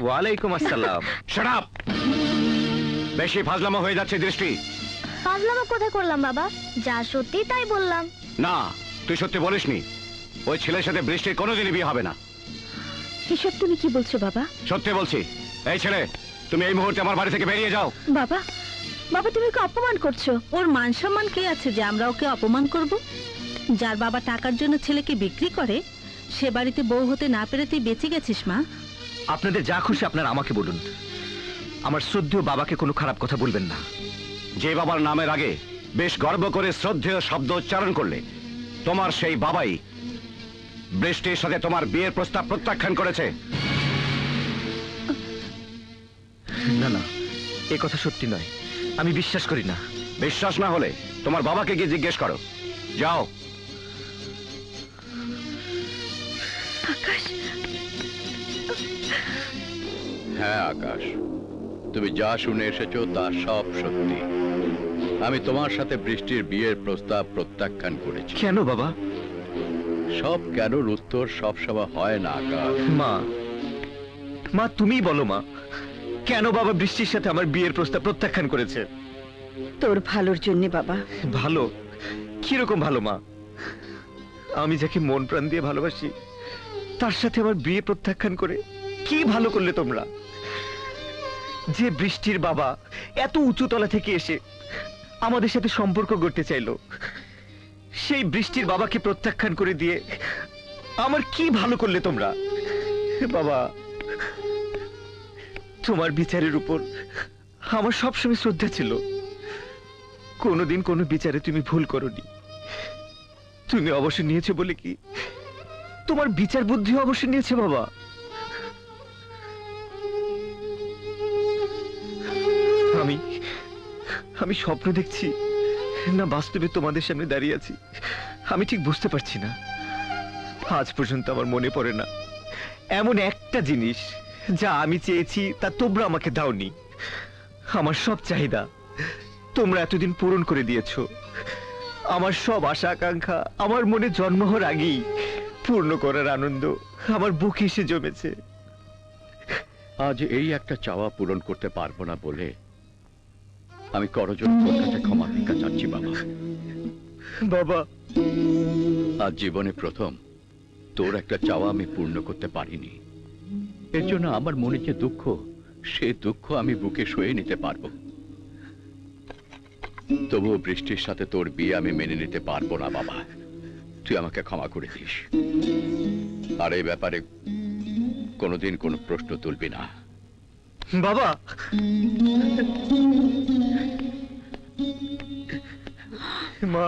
ওয়ালাইকুম আসসালাম। Shut up! বেশি ফাজলামো হয়ে যাচ্ছে দৃষ্টি। ফাজলামো কোথায় করলাম বাবা, যা সত্যি তাই বললাম। না, তুই সত্যি বলিসনি। ওই ছেলের সাথে বৃষ্টির কোনোদিনই বিয়ে হবে না। এসব তুমি কি বলছো বাবা? সত্যি বলছি। এই ছেলে, তুমি এই মুহূর্তে আমার বাড়ি থেকে বেরিয়ে যাও। বাবা, বাবা তুমি ওকে অপমান করছো। ওর মান সম্মান কে আছে যে আমরা ওকে অপমান করব? যার বাবা টাকার জন্য ছেলেকে বিক্রি করে, সে বাড়িতে বউ হতে না পেরে তুই বেঁচে গেছিস মা। আপনাদের যা খুশি আপনারা আমাকে বলুন, আমার শ্রদ্ধেয় বাবাকে কোনো খারাপ কথা বলবেন না। যে বাবার নামের আগে বেশ গর্ব করে শ্রদ্ধেয় শব্দ উচ্চারণ করলে, তোমার সেই বাবাই বৃষ্টির সাথে তোমার বিয়ের প্রস্তাব প্রত্যাখ্যান করেছে। না না, এ কথা সত্যি নয়, আমি বিশ্বাস করি না। বিশ্বাস না হলে তোমার বাবাকে গিয়ে জিজ্ঞেস করো। যাও। আকাশ, হ্যাঁ আকাশ, তুমি যা শুনে এসেছো তা সব সত্যি। আমি তোমার সাথে বৃষ্টির বিয়ের প্রস্তাব প্রত্যাখ্যান করেছি। কেন বাবা? সব কেনর উত্তর সবসময় হয় না আকাশ। মা, মা তুমিই বলো মা, কেন বাবা বৃষ্টির সাথে আমার বিয়ের প্রস্তাব প্রত্যাখ্যান করেছে? তোর ভালোর জন্য বাবা। ভালো? কিরকম ভালো মা? আমি যাকে মন প্রাণ দিয়ে ভালোবাসি তার সাথে আমার বিয়ে প্রত্যাখ্যান করে কি ভালো করলে তোমরা? যে বৃষ্টির বাবা এত উঁচু তলা থেকে এসে আমাদের সাথে সম্পর্ক গড়তে চাইলো, সেই বৃষ্টির বাবাকে প্রত্যাখ্যান করে দিয়ে আমার কি ভালো করলে তোমরা? বাবা, তোমার বিচারের উপর আমার সবসময় শ্রদ্ধা ছিল। কোনোদিন কোনো বিচারে তুমি ভুল করোনি। তুমি অবসর নিয়েছো বলে কি তোমার বিচার বুদ্ধি অবসর নিয়েছে বাবা? আমি আমি স্বপ্ন দেখছি না বাস্তবে তোমাদের সামনে দাঁড়িয়ে আছি, আমি ঠিক বুঝতে পারছি না। আজ পর্যন্ত আমার মনে পড়ে না এমন একটা জিনিস যা আমি চেয়েছি তা তোমরা আমাকে দাওনি। আমার সব চাহিদা তোমরা এতদিন পূরণ করে দিয়েছো। আমার সব আশা আকাঙ্ক্ষা আমার মনে জন্ম হওয়ার আগেই পূর্ণ করার আনন্দ আমার বুকে এসে জমেছে। আজ এই একটা চাওয়া পূরণ করতে পারবো না বলে আমি করজোর তোর কাছে ক্ষমা ভিক্ষা চাচ্ছি বাবা। বাবা, আজ জীবনে প্রথম তোর একটা চাওয়া আমি পূর্ণ করতে পারিনি। এর জন্য আমার মনে যে দুঃখ, সে দুঃখ আমি বুকে সয়ে নিতে পারবো। তবুও বৃষ্টির সাথে তোর বিয়ে আমি মেনে নিতে পারবো না বাবা। তুই আমাকে ক্ষমা করে দিস, আর এই ব্যাপারে কোনোদিন কোনো প্রশ্ন তুলবি না। বাবা, মা,